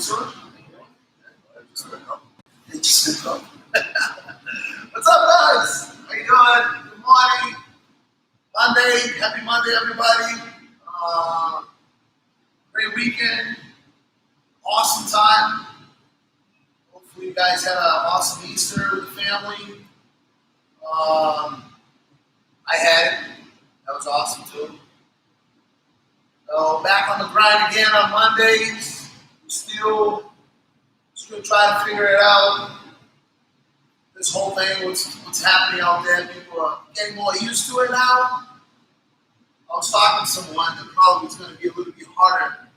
sir? It just went up. What's up, guys? How you doing? Good morning. Monday. Happy Monday, everybody. Great weekend. Awesome time. Hopefully you guys had an awesome Easter with the family. I had it. That was awesome, too. So back on the grind again on Mondays. We still try to figure it out. This whole thing, what's happening out there. People are getting more used to it now. I was talking to someone that probably it's going to be a little bit harder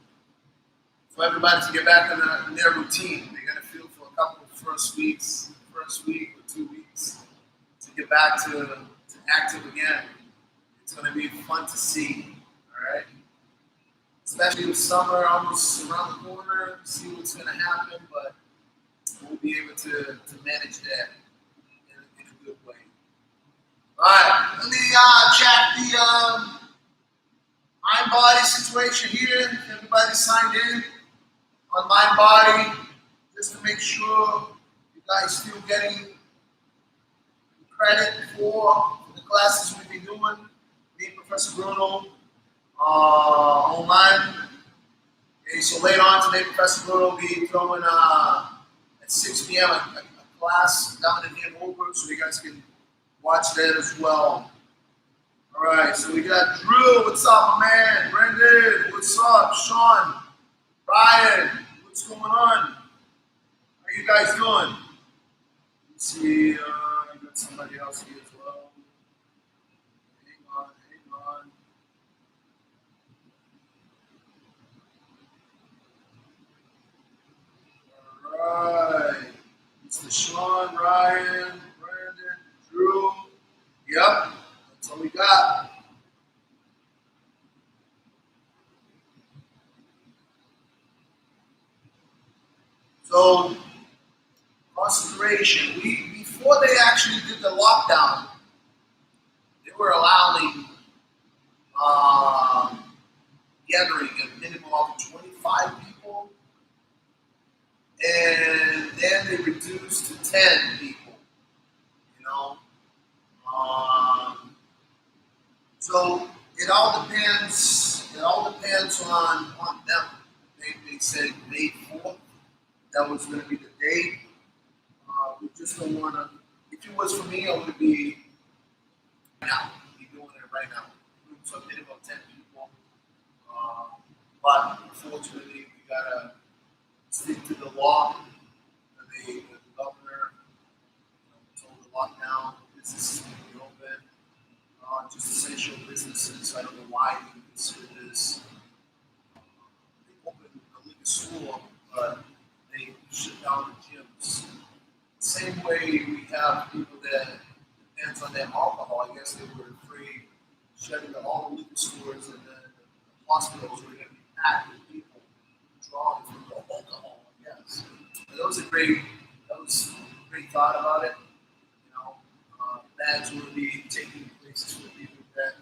for everybody to get back in their routine. They're going to feel for a couple of first week or 2 weeks to get back to active again. It's going to be fun to see, all right? Especially with summer almost around the corner, see what's going to happen, but we'll be able to manage that in a good way. All right, let me check the mind-body situation here. Everybody signed in on mind-body just to make sure you guys still getting credit for the classes we've been doing. Me and Professor Bruno online. Okay, so later on today, Professor Bruno will be throwing at 6 p.m. a class down in Hanover, so you guys can watch that as well. All right, so we got Drew, what's up, my man? Brendan, what's up? Sean, Ryan, what's going on? How you guys doing? Let's see, I got somebody else here as well. Hang on. All right, Mr. Sean, Ryan, Brandon, Drew. Yep. That's all we got. So, consideration. Before they actually did the lockdown, they were allowing gathering a minimum of 25 people, and then they reduced to 10 people. You know. So it all depends. It all depends on them. They said May 4th. That was going to be the date. We just don't want to. If it was for me, I would be right now. Be doing it right now. So a minimum of 10 people. But unfortunately, we gotta stick to the law. The governor told the lockdown. Businesses will be open. Just essential businesses. I don't know why they consider this. They opened a liquor store, but they shut down the gyms. Same way we have people that depends on their alcohol. I guess they were afraid shutting all the liquor stores and the hospitals were going to be packed with people drawing from the alcohol. Yes, but that was a great thought about it. Bags will be taking places for people that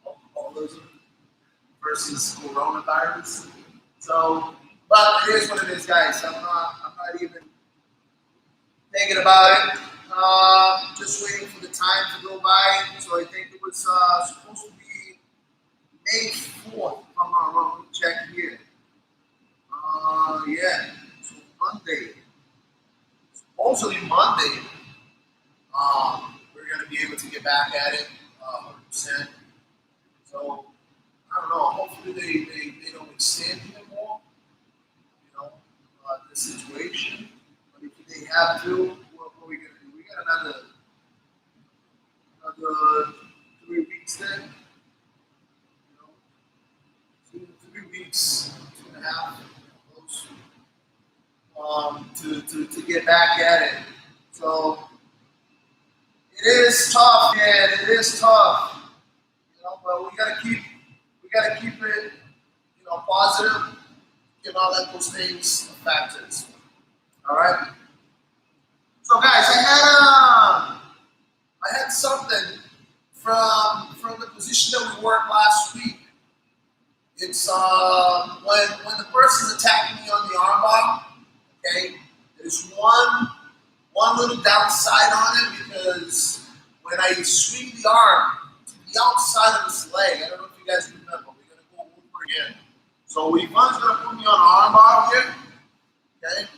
alcoholism versus coronavirus. So, but it is what it is, guys. I'm not even thinking about it. Just waiting for the time to go by. So I think it was supposed to be May 4th. If I'm not wrong, let me check here. Yeah. So Monday. Supposedly Monday. We're going to be able to get back at it 100%. So, I don't know. Hopefully they don't extend anymore, this situation. But if they have to, what are we going to do? We got another 3 weeks then. 3 weeks, 2.5 close, to get back at it. So, it is tough, man. It is tough, but we gotta keep it, positive. Not let those things affect us. All right. So, guys, I had something from the position that we worked last week. It's when the person's attacking me on the downside on it because when I swing the arm to the outside of his leg, I don't know if you guys remember, we're going to go over again. So Ivan's going to put me on an arm bar here, okay?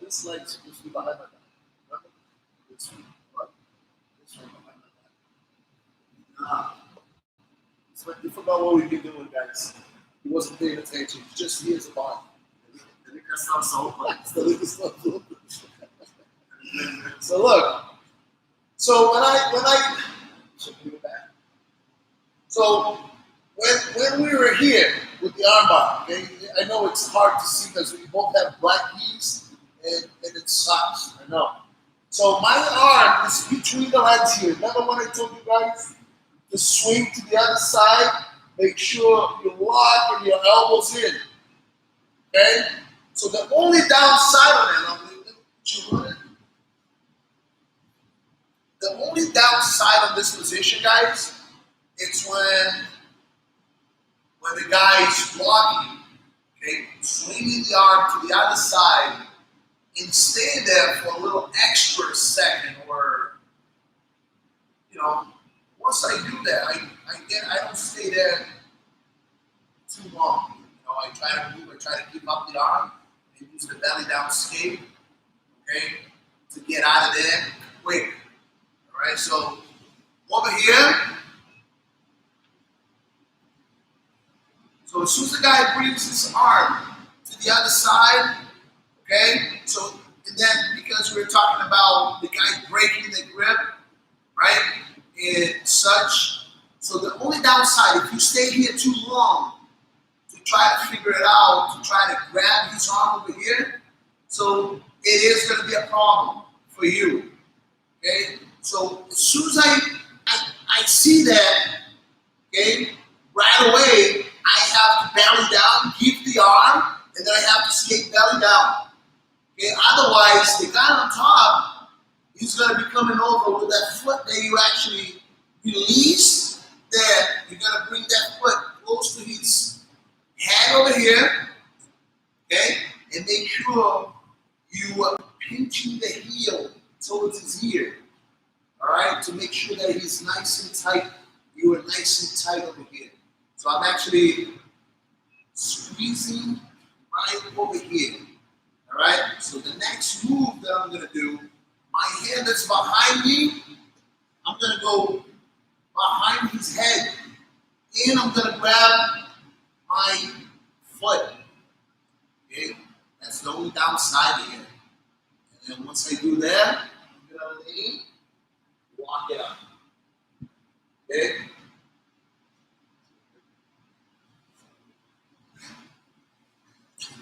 This leg's supposed to be behind my back. Remember? This one, this one behind my back. So you forgot what we've been doing, guys. He wasn't paying attention. Just here's the body. So look. So when we were here with the armbar, okay, I know it's hard to see because we both have black knees and it sucks. I know. So my arm is between the legs here. Remember when I told you guys to swing to the other side? Make sure you lock and your elbows in. Okay? So the only downside on it, the only downside on this position, guys, it's when the guy is blocking, okay, swinging the arm to the other side and stay there for a little extra second, or once I do that, I don't stay there too long. I try to move, I try to keep up the arm and use the belly down skate, okay, to get out of there quick. All right, so over here. So as soon as the guy brings his arm to the other side, okay, so and then because we're talking about the guy breaking the grip, right, and such, so the only downside, if you stay here too long to try to figure it out, to try to grab his arm over here, so it is going to be a problem for you, okay? So as soon as I see that, okay, right away, I have to belly down, keep the arm, and then I have to skate belly down. Okay, otherwise, the guy on top, he's going to be coming over with that foot that you actually release. There, you're going to bring that foot close to his head over here, okay, and make sure you are pinching the heel towards his ear, all right, to make sure that he's nice and tight. You are nice and tight over here. So I'm actually squeezing right over here. All right? So the next move that I'm going to do, my hand that's behind me, I'm going to go behind his head. And I'm going to grab my foot. Okay? That's the only downside here. And then once I do that, I'm going to lean, walk it up. Okay?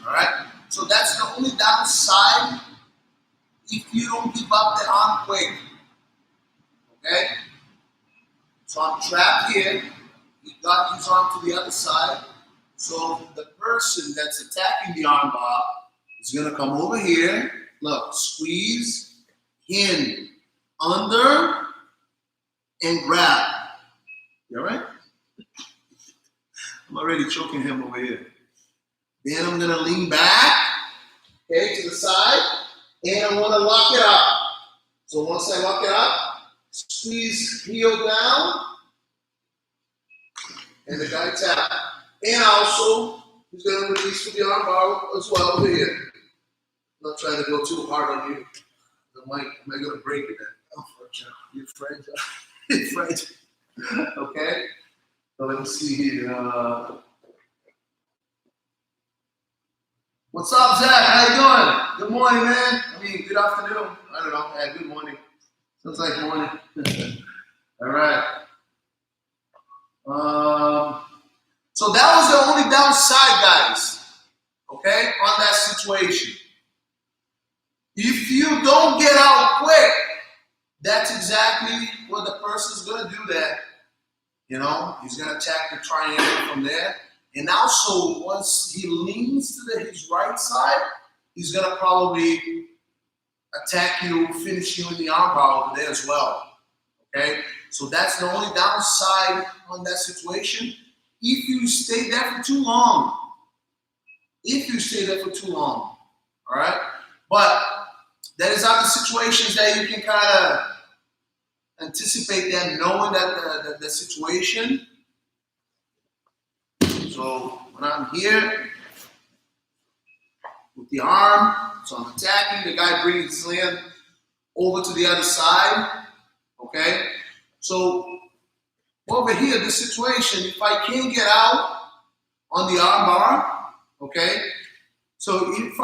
All right, so that's the only downside if you don't give up the arm quick. Okay, so I'm trapped here. He got his arm to the other side. So the person that's attacking the arm bar is going to come over here. Look, squeeze, in, under, and grab. You all right? I'm already choking him over here. Then I'm going to lean back, okay, to the side, and I'm going to lock it up. So once I lock it up, squeeze heel down, and the guy tap. And also, he's going to release with the arm bar as well over here. I'm not trying to go too hard on you. I might going to break it then. Oh, you're fragile. You're fragile. Okay? So let me see here. What's up, Zach? How you doing? Good morning, man. I mean, good afternoon. I don't know. Yeah, good morning. Sounds like morning. All right. So that was the only downside, guys. Okay, on that situation. If you don't get out quick, that's exactly what the person's gonna do. That he's gonna attack the triangle from there. And also, once he leans to his right side, he's going to probably attack you, finish you in the armbar over there as well. Okay? So that's the only downside on that situation. If you stay there for too long, all right? But there is other situations that you can kind of anticipate them knowing that the situation. So when I'm here with the arm, so I'm attacking, the guy brings his hand over to the other side, okay? So over here, this situation, if I can't get out on the arm bar, okay? So if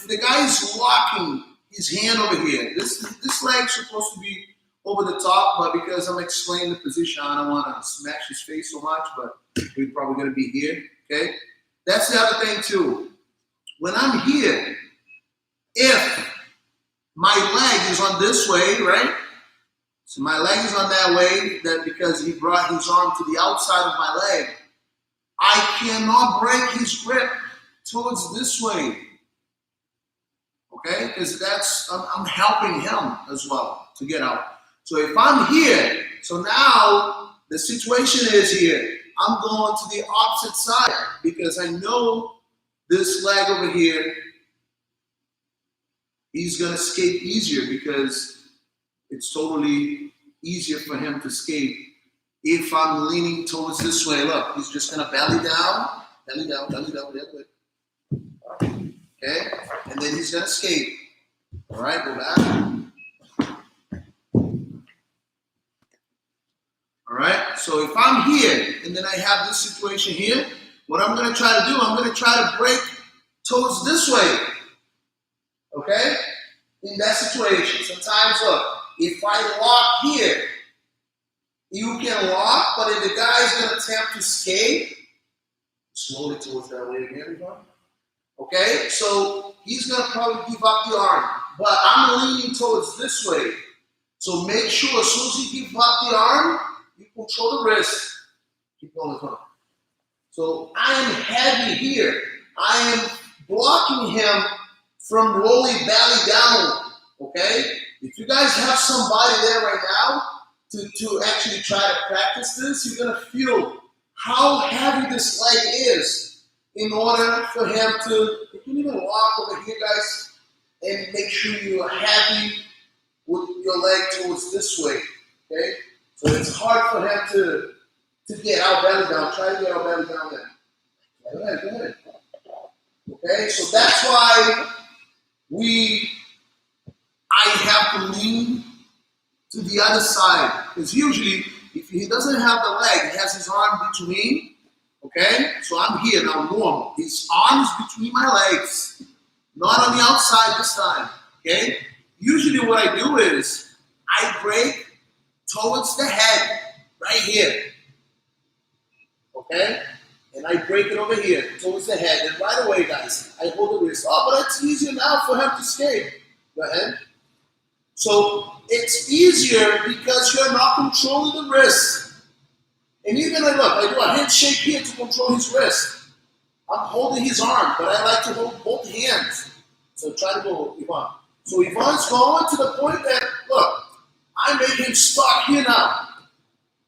the guy is locking his hand over here, this leg's supposed to be over the top, but because I'm explaining the position, I don't want to smash his face so much, but we're probably going to be here, okay? That's the other thing too. When I'm here, if my leg is on this way, right? So my leg is on that way, that because he brought his arm to the outside of my leg, I cannot break his grip towards this way, okay? Because I'm helping him as well to get out. So if I'm here, so now the situation is here. I'm going to the opposite side because I know this leg over here, he's going to escape easier because it's totally easier for him to escape if I'm leaning towards this way. Look, he's just going to belly down, okay? And then he's going to escape. All right, go back. All right, so if I'm here and then I have this situation here, what I'm going to try to do, I'm going to try to break towards this way, okay? In that situation, sometimes, look, if I lock here, you can lock, but if the guy is going to attempt to escape, slowly towards that way again, everyone. Okay, so he's going to probably give up the arm, but I'm leaning towards this way. So make sure as soon as you give up the arm, you control the wrist. Keep going with him. So I am heavy here. I am blocking him from rolling belly down. Okay? If you guys have somebody there right now to actually try to practice this, you're going to feel how heavy this leg is in order for him to, you can even walk over here, guys, and make sure you are heavy with your leg towards this way. Okay? So it's hard for him to get out belly down. Try to get out belly down there. Go ahead. Okay, so that's why I have to lean to the other side. Because usually, if he doesn't have the leg, he has his arm between. Okay, so I'm here now, normal. His arm is between my legs, not on the outside this time. Okay, usually what I do is I break towards the head, right here. Okay? And I break it over here, towards the head. And right away, guys, I hold the wrist. Oh, but it's easier now for him to escape. Go ahead. So it's easier because you're not controlling the wrist. And even look, I do a handshake here to control his wrist. I'm holding his arm, but I like to hold both hands. So try to go, Ivan. So Ivan's going to the point that, look, I made him stuck here now.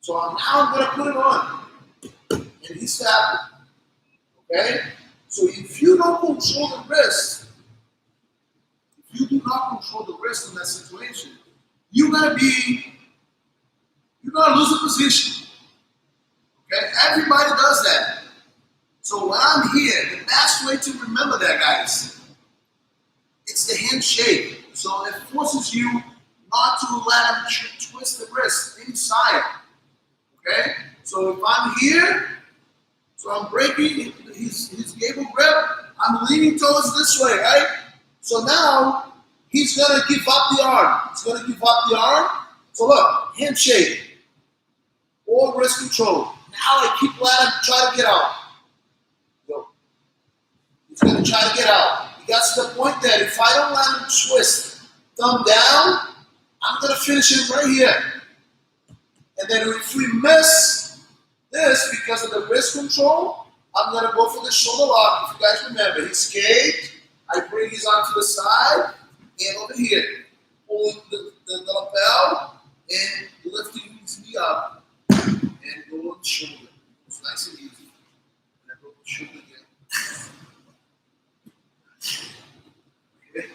So now I'm going to put it on. And he's stabbing. Okay? So if you don't control the wrist, if you do not control the wrist in that situation, you're going to lose the position. Okay? Everybody does that. So when I'm here, the best way to remember that, guys, it's the handshake. So it forces you not to let him twist the wrist inside. Okay? So if I'm here, so I'm breaking his gable grip, I'm leaning towards this way, right? So now he's going to give up the arm. So look, handshake or wrist control. Now I keep letting him try to get out. Go. He's going to try to get out. He got to the point that if I don't let him twist thumb down, I'm going to finish him right here. And then if we miss this because of the wrist control, I'm going to go for the shoulder lock. If you guys remember, he escaped. I bring his arm to the side and over here. Pull the lapel and lifting his knee up and go on the shoulder. It's nice and easy. And then go on the shoulder again. Okay.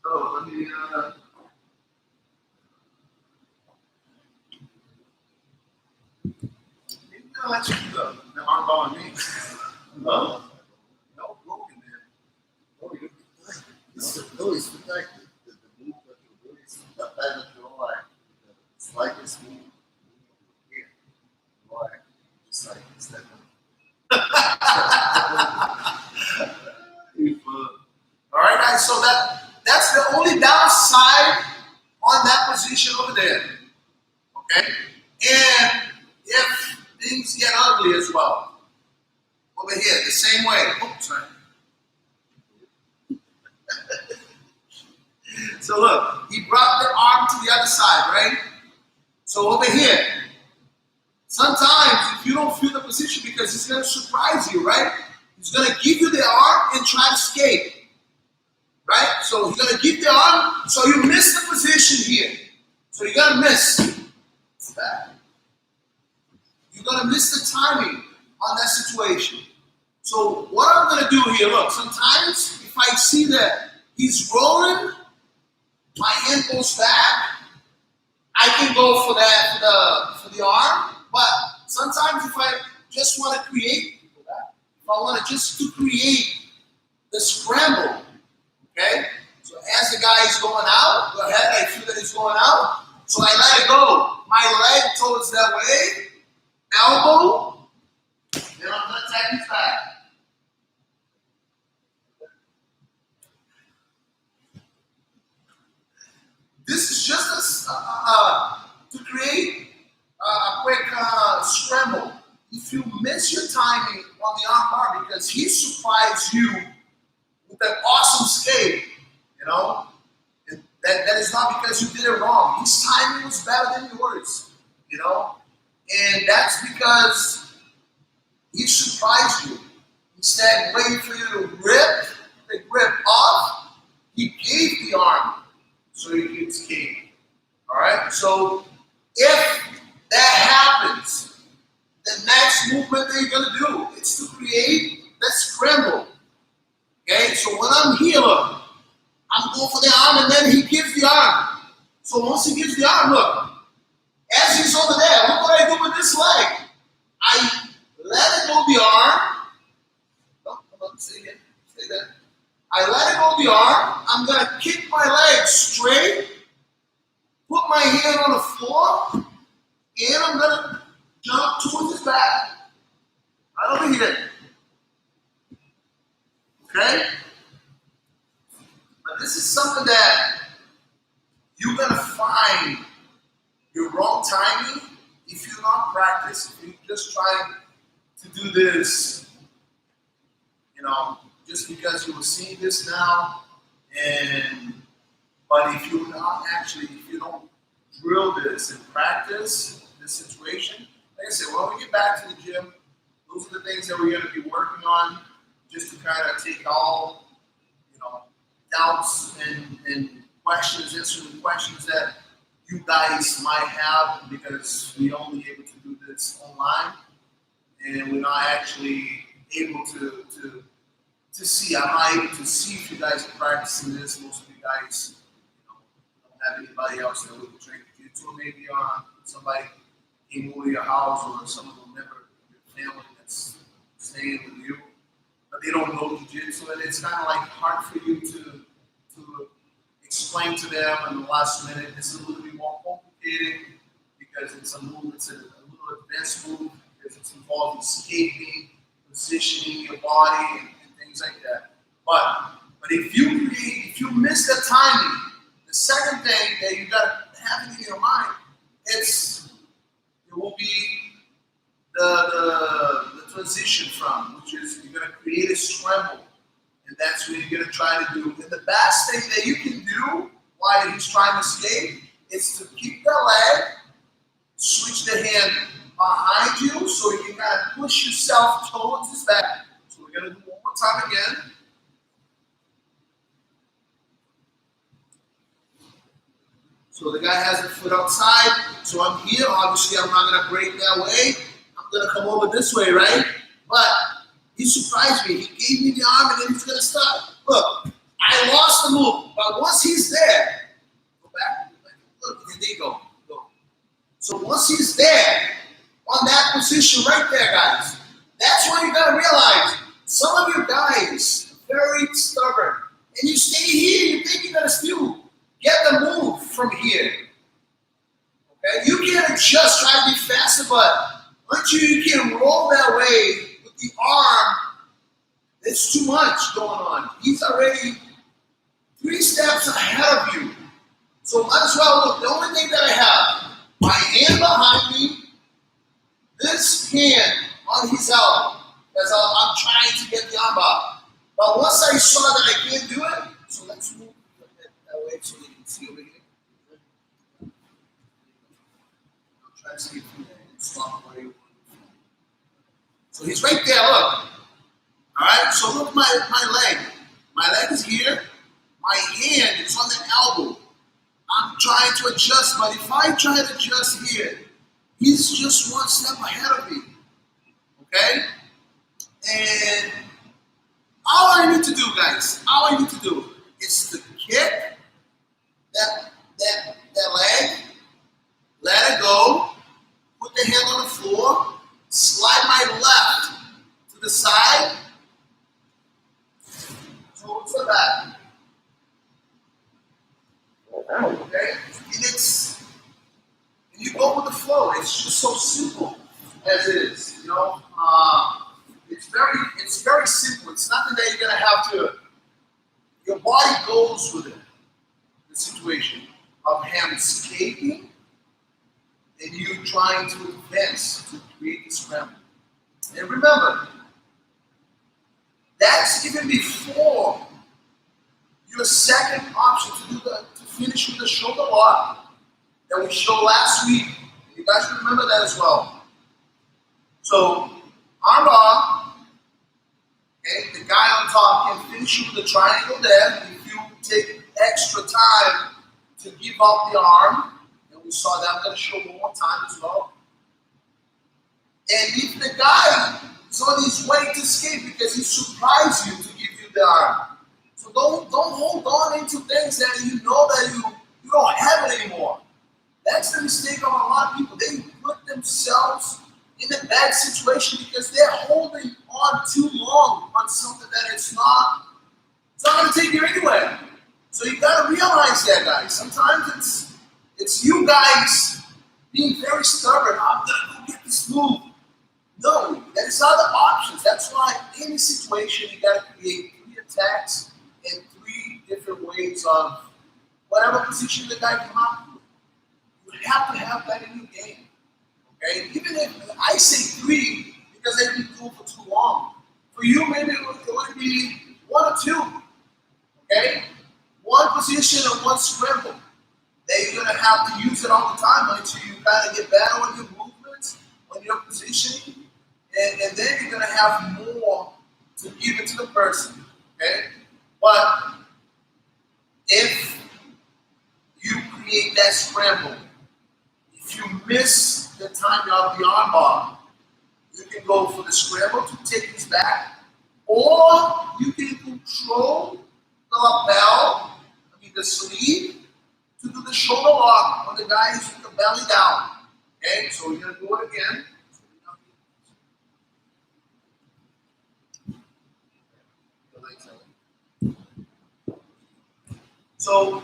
So let me maybe I'll let you do the arm ball on me. No. No, broken, man. No, you're fine. No, it's like the move that you're doing is sometimes you don't like the slightest move here. Like, just like step All right, guys. So that's the only downside on that position over there. Okay, and if things get ugly as well, over here the same way. Oops, sorry. So look, he brought the arm to the other side, right? So over here, sometimes if you don't feel the position, because he's going to surprise you, right? He's going to give you the arm and try to escape, right? So he's going to give the arm, so you miss the position here. So you're going to miss that. You're going to miss the timing on that situation. So what I'm going to do here, look, sometimes if I see that he's rolling, my hand goes back, I can go for that for the arm. But sometimes if I just want to create, if I want to just to create the scramble, okay? So as the guy is going out, go ahead, I feel that he's going out, so I let it go. My leg towards that way, elbow, then I'm going to tap his back. This is just to create a quick scramble. If you miss your timing on the arm bar, because he surprised you with that awesome escape, you know, that is not because you did it wrong. His timing was better than yours, you know, and that's because he surprised you. Instead of waiting for you to rip the grip off, he gave the arm so you could escape. All right? So if that happens, the next movement that you're going to do is to create that scramble. Okay? So when I'm here, look, I'm going for the arm, and then he gives the arm. So once he gives the arm, look, as he's over there, look what I do with this leg. I let it go the arm. Oh, come on, stay there. Stay there. I let it go the arm. I'm going to kick my leg straight, put my hand on the floor, and I'm going to jump towards his back. Right over here. Okay? But this is something that you're going to find your wrong timing if you not practice. If you're just trying to do this, you know, just because you were seeing this now, but if you're not actually, if you don't drill this and practice this situation, like I said, when we get back to the gym, those are the things that we're going to be working on, just to kind of take all, you know, doubts and questions, answer the questions that you guys might have, because we're only able to do this online, and we're not actually able to see. I'm not able to see if you guys are practicing this. Most of you guys, you know, don't have anybody else that would train jiu-jitsu, or maybe somebody came over your house, or some of them member of your family that's staying with you, but they don't know jiu-jitsu, and it's kind of like hard for you to explain to them in the last minute. It's a little bit more complicated because it's a move, it's a little advanced move, because it's involved escaping, positioning your body, and things like that. But if you miss the timing, the second thing that you got to have in your mind, it will be the transition from, which is you're going to create a scramble, and that's what you're going to try to do. And the best thing that you can do while he's trying to escape is to keep the leg, switch the hand behind you, so you can kind of push yourself towards his back. So we're going to do one more time again. So the guy has the foot outside. So I'm here. Obviously, I'm not going to break that way. I'm going to come over this way, right? But he surprised me. He gave me the arm, and then he's going to stop. Look, I lost the move. But once he's there, go back. Look, there you go. So once he's there, on that position right there, guys, that's when you got to realize some of you guys are very stubborn. And you stay here, you think you're going to still get the move from here. Okay? You can adjust, try to be faster, but until you can roll that way with the arm, it's too much going on. He's already 3 steps ahead of you. So might as well look. The only thing that I have, my hand behind me, this hand on his elbow, as I'm trying to get the arm up. But once I saw that I can't do it, so let's move that way so you can see over here. I'll try to see if you can stop where you want. So he's right there, look. Alright, so look my leg. My leg is here. My hand is on the elbow. I'm trying to adjust, but if I try to adjust here, he's just 1 step ahead of me. Okay? And all I need to do, guys, is to kick that leg, let it go, put the hand on the floor, slide my left to the side, towards the back. Okay? And you go with the flow. It's just so simple as it is. You know, it's very simple. It's nothing that you're gonna have to. Your body goes with it. The situation of him escaping and you trying to advance to create the scramble. And remember, that's even before your second option to finish with the shoulder lock that we showed last week. You guys remember that as well. So, arm lock, okay, the guy on top can finish with the triangle there. If you take extra time to give up the arm, and we saw that, I'm going to show one more time as well. And if the guy is on his way to escape because he surprised you to give you the arm, so don't hold on into things that you know that you don't have it anymore. That's the mistake of a lot of people. They put themselves in a bad situation because they're holding on too long on something that it's not going to take you anywhere. So you got to realize that, guys. Sometimes it's you guys being very stubborn. I'm going to go get this move. No, there's other options. That's why in any situation you got to create 3 attacks and 3 different ways of whatever position the guy come up with. You have to have that in your game. Okay? Even if I say 3 because they've been cool for too long. For you, maybe it would be 1 or 2. Okay? 1 position and 1 scramble. That you're going to have to use it all the time until you kind of get better on your movements, on your positioning. And then you're going to have more to give it to the person. Okay? But if you create that scramble, if you miss the time of the arm bar, you can go for the scramble to take his back, or you can control the lapel, the sleeve, to do the shoulder lock when the guy is with the belly down. Okay, so we're going to do it again. So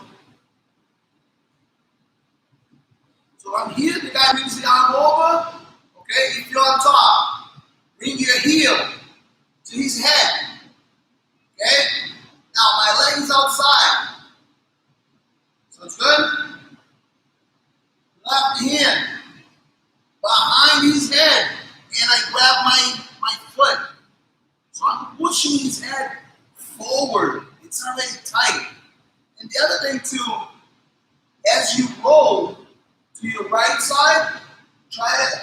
I'm here, the guy brings the arm over. Okay, if you're on top, bring your heel to his head. Okay, now my leg is outside. So it's good. Left hand behind his head, and I grab my foot. So I'm pushing his head forward. It's already tight. And the other thing too, as you roll to your right side, try to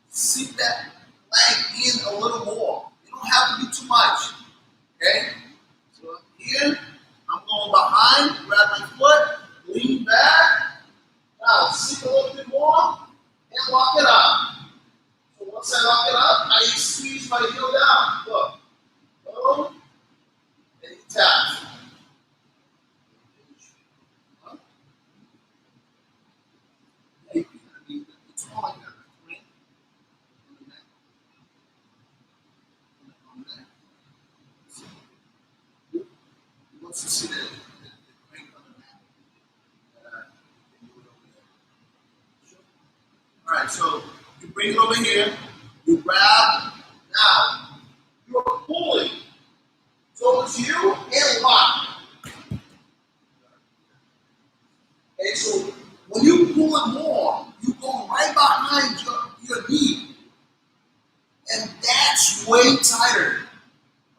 sink that leg in a little more. You don't have to be too much. Okay? So here, I'm going behind, grab my foot, lean back, my heel down. Look. Boom. And he taps. Huh? Maybe. I mean, it's more like that. Right? On the neck. On the neck. So, he wants to see the crank on the neck. And do it over there. Sure. All right, so you bring it over here. You grab. Now, you're pulling. So it's you and lock. Okay, so when you pull it more, you go right behind your knee. And that's way tighter.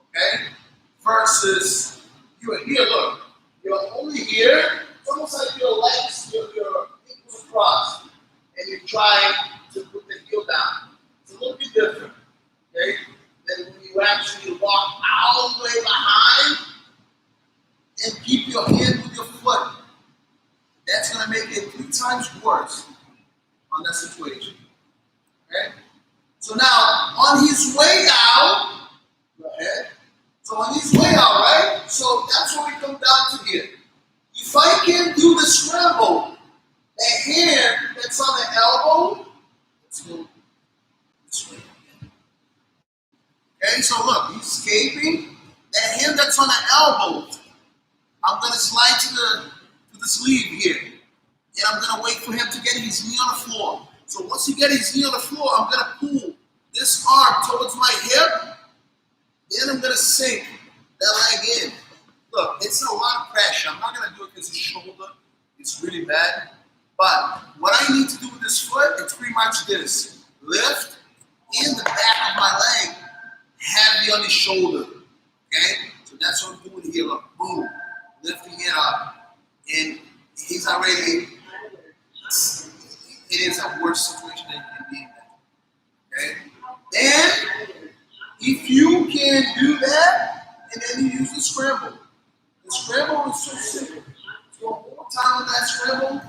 Okay? Versus you're here, look. You're only here. It's almost like your legs, your ankles crossed. And you're trying to put the heel down. It's a little bit different. Okay? Then when you actually walk all the way behind and keep your hand with your foot, that's going to make it 3 times worse on that situation. Okay? So now, on his way out, go ahead. So on his way out, right? So that's where we come down to here. If I can do the scramble, that hand that's on the elbow, let's go this way. Okay, so look, he's escaping. That hand that's on the elbow, I'm going to slide to the sleeve here. And I'm going to wait for him to get his knee on the floor. So once he gets his knee on the floor, I'm going to pull this arm towards my hip. Then I'm going to sink that leg in. Look, it's a lot of pressure. I'm not going to do it because his shoulder is really bad. But what I need to do with this foot, it's pretty much this. Lift in the back of my leg, heavy on his shoulder. Okay? So that's what I'm doing here. Look, boom. Lifting it up. And he's already, it is a worse situation than he can be in. Okay? And if you can do that, and then you use the scramble. The scramble is so simple. So one more time with that scramble.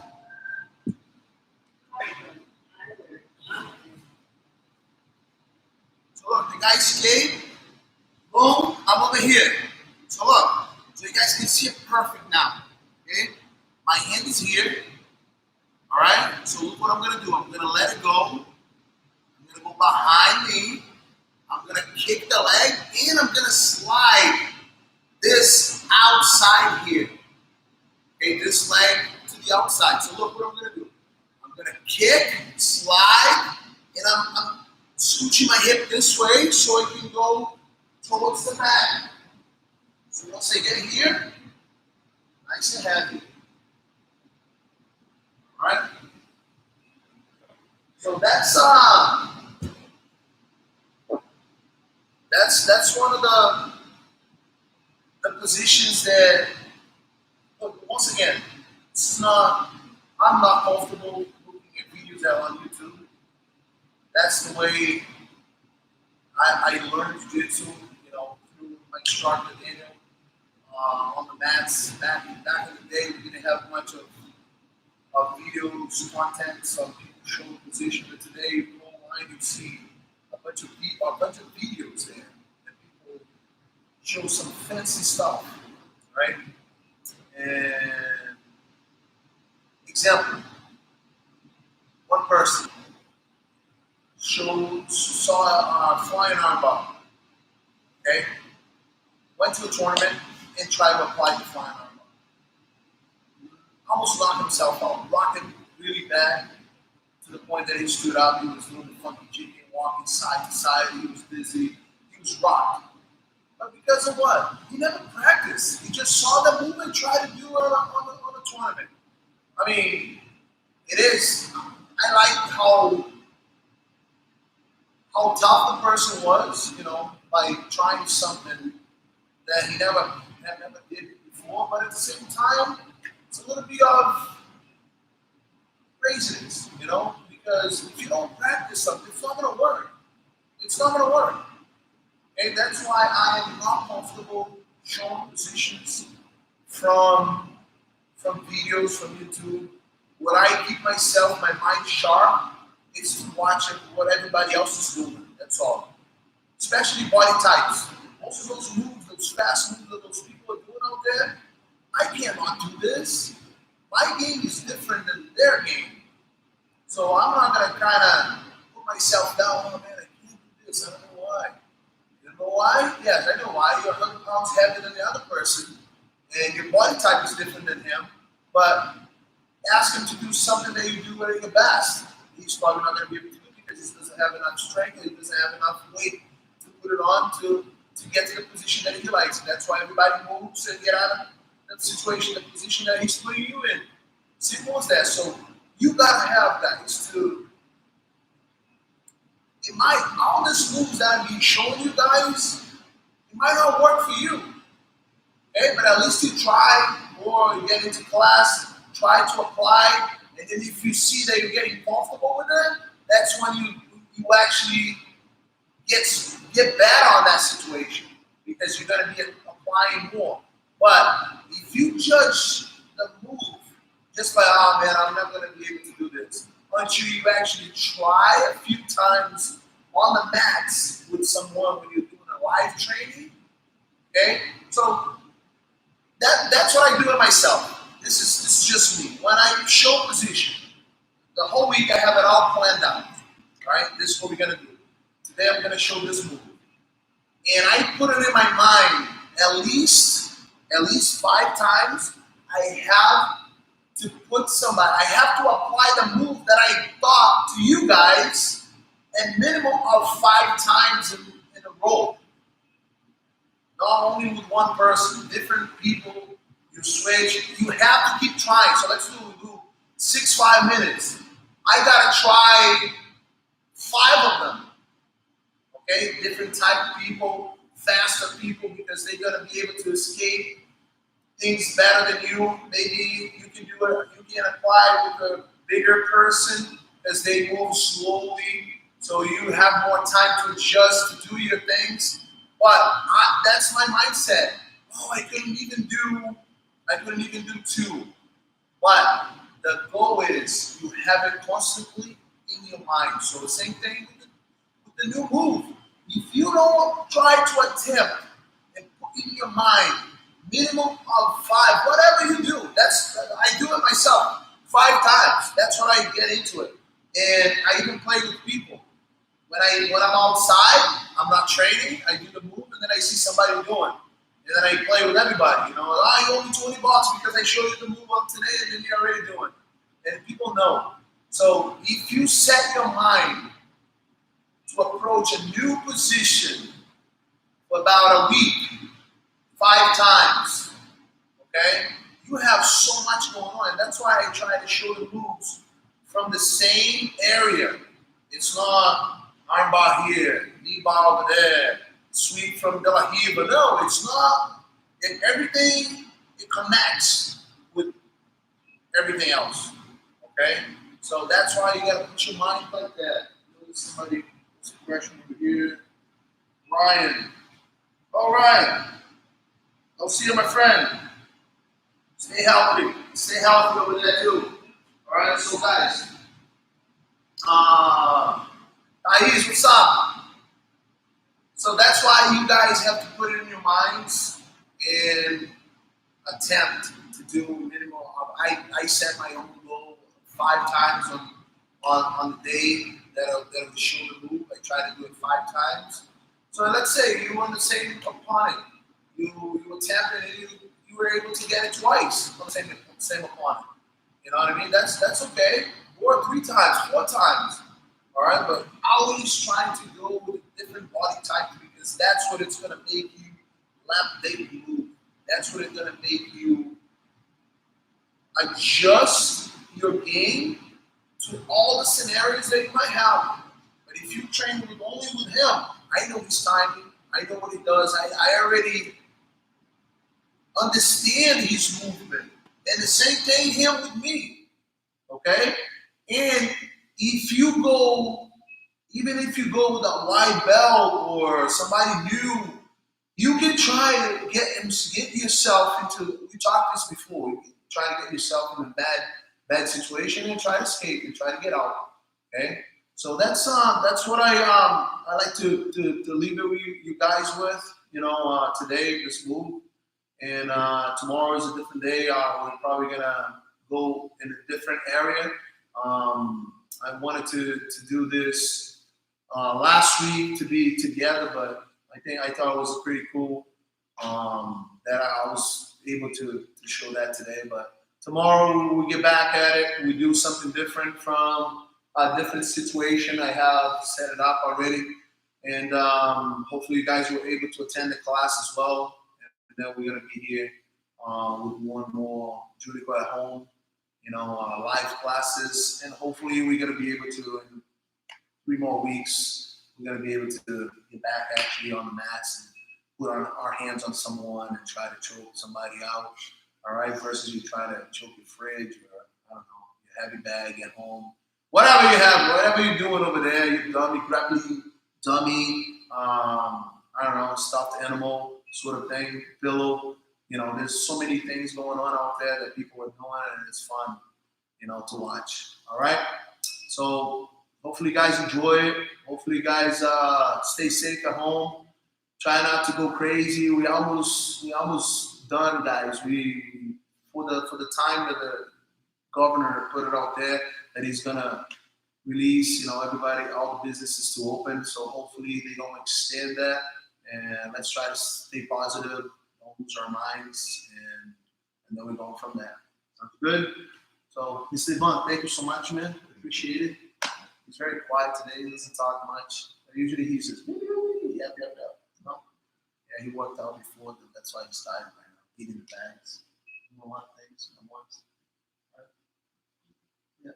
So look, the guy escaped. Boom, I'm over here. So look, so you guys can see it perfect now. Okay? My hand is here. Alright? So look what I'm gonna do. I'm gonna let it go. I'm gonna go behind me. I'm gonna kick the leg and I'm gonna slide this outside here. Okay, this leg to the outside. So look what I'm gonna do. I'm gonna kick, slide, and I'm scooching my hip this way so it can go towards the mat. So once I get here, nice and heavy. Alright? So that's one of the positions that, look, once again, I'm not comfortable looking at videos that are on YouTube. That's the way I learned jiu-jitsu, through my instructor Daniel, on the mats. Back in the day, we didn't have much of videos, content, some people showing position, but today you go online, you see a bunch of videos there that people show some fancy stuff, right? And example, one person saw a flying armbar, okay? Went to a tournament and tried to apply the flying armbar. Almost knocked himself out, rocked him really bad to the point that he stood up. He was doing the funky jigging, walking side to side. He was dizzy. He was rocked. But because of what? He never practiced. He just saw the movement, tried to do it on the tournament. I mean, it is. I like how tough the person was, by trying something that he never did before. But at the same time, it's a little bit of craziness, because if you don't practice something, it's not going to work. It's not going to work. And that's why I am not comfortable showing positions from videos, from YouTube. What I keep my mind sharp, is to watch what everybody else is doing. That's all. especially body types. Most of those moves, those fast moves that those people are doing out there, I cannot do this. My game is different than their game. So I'm not gonna kind of put myself down. Oh man, I can't do this. I don't know why. You know why? Yes, I know why. You're 100 pounds heavier than the other person, and your body type is different than him. But ask him to do something that you do at your best. He's probably not going to be able to do it because he doesn't have enough strength, he doesn't have enough weight to put it on to get to the position that he likes. And that's why everybody moves and get out of that situation, the position that he's putting you in. Simple as that. So you got to have guys to. It might all these moves that I'm being showing you guys, it might not work for you. Okay, but at least you try, or you get into class, try to apply, and then if you see that you're getting comfortable with it, that's when you actually get better on that situation because you're going to be applying more. But if you judge the move just by, oh man, I'm not going to be able to do this, until you actually try a few times on the mats with someone when you're doing a live training, okay? So that's what I do it myself. This is just me. When I show position, the whole week I have it all planned out. All right, this is what we're gonna do. Today I'm gonna show this move, and I put it in my mind at least 5 times. I have to put somebody. I have to apply the move that I taught to you guys a minimum of 5 times in a row. Not only with one person, different people. You switch. You have to keep trying. So let's do 5 minutes. I gotta try 5 of them. Okay, different type of people, faster people, because they're gonna be able to escape things better than you. Maybe you can do it. You can apply with a bigger person as they move slowly, so you have more time to adjust to do your things. But that's my mindset. Oh, I couldn't even do 2. But the goal is you have it constantly in your mind. So the same thing with the new move. If you don't try to attempt and put in your mind minimum of 5, whatever you do, I do it myself 5 times. That's when I get into it. And I even play with people. When I'm outside, I'm not training, I do the move, and then I see somebody doing. And then I play with everybody. You owe me $20 because I showed you the move up today, and then you're already doing it. And people know. So if you set your mind to approach a new position for about a week, 5 times, okay, you have so much going on. And that's why I try to show the moves from the same area. It's not armbar here, knee bar over there, sweep from De La Riva. No, it's not. Everything, it connects with everything else. Okay? So that's why you gotta put your mind like that. Somebody, there's a question over here. Ryan. All right. I'll see you, my friend. Stay healthy. Stay healthy over there too. All right, so guys. Thais, what's up? So that's why you guys have to put it in your minds and attempt to do minimum. I set my own goal 5 times on the day that I show the move. I try to do it 5 times. So let's say you won the same opponent. You attempted and you were able to get it twice on the same opponent. You know what I mean? That's okay. Or 3 times, 4 times. All right, but always trying to go with a different body type because that's what it's going to make you lapidate move. That's what it's going to make you adjust your game to all the scenarios that you might have. But if you train only with him, I know his timing. I know what he does. I already understand his movement. And the same thing him with me. Okay? And even if you go with a white belt or somebody new, you can try to get yourself into, we talked this before, you can try to get yourself in a bad situation and try to escape and try to get out. Okay? So that's what I like to leave it with you guys with. Today this move, and tomorrow is a different day. We're probably gonna go in a different area. I wanted to do this last week to be together, but I thought it was pretty cool that I was able to show that today. But tomorrow we get back at it. We do something different from a different situation. I have set it up already, and hopefully you guys were able to attend the class as well. And then we're gonna be here with one more Junico at home, live classes, and hopefully we're gonna be able to in 3 more weeks. We're gonna be able to get back actually on the mats and put our hands on someone and try to choke somebody out. All right, versus you try to choke your fridge or I don't know your heavy bag at home. Whatever you have, whatever you're doing over there, you dummy, grappling dummy, I don't know, stuffed animal sort of thing, pillow. There's so many things going on out there that people are doing, and it's fun, to watch. All right. So hopefully you guys enjoy it. Hopefully you guys stay safe at home. Try not to go crazy. We almost done, guys. We for the time that the governor put it out there that he's gonna release, everybody, all the businesses to open. So hopefully they don't extend that, and let's try to stay positive, don't lose our minds, and then we're going from there. Sounds good. So, Mr. Ivan, thank you so much, man. Appreciate it. He's very quiet today. He doesn't talk much. Usually he says, yep. No? Yeah, he worked out before. That's why he's tired right now. Eating the bags. You know what? Things. Right? Yeah.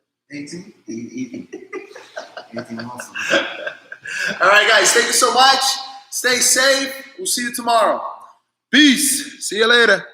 18 months. All right, guys. Thank you so much. Stay safe. We'll see you tomorrow. Peace. See you later.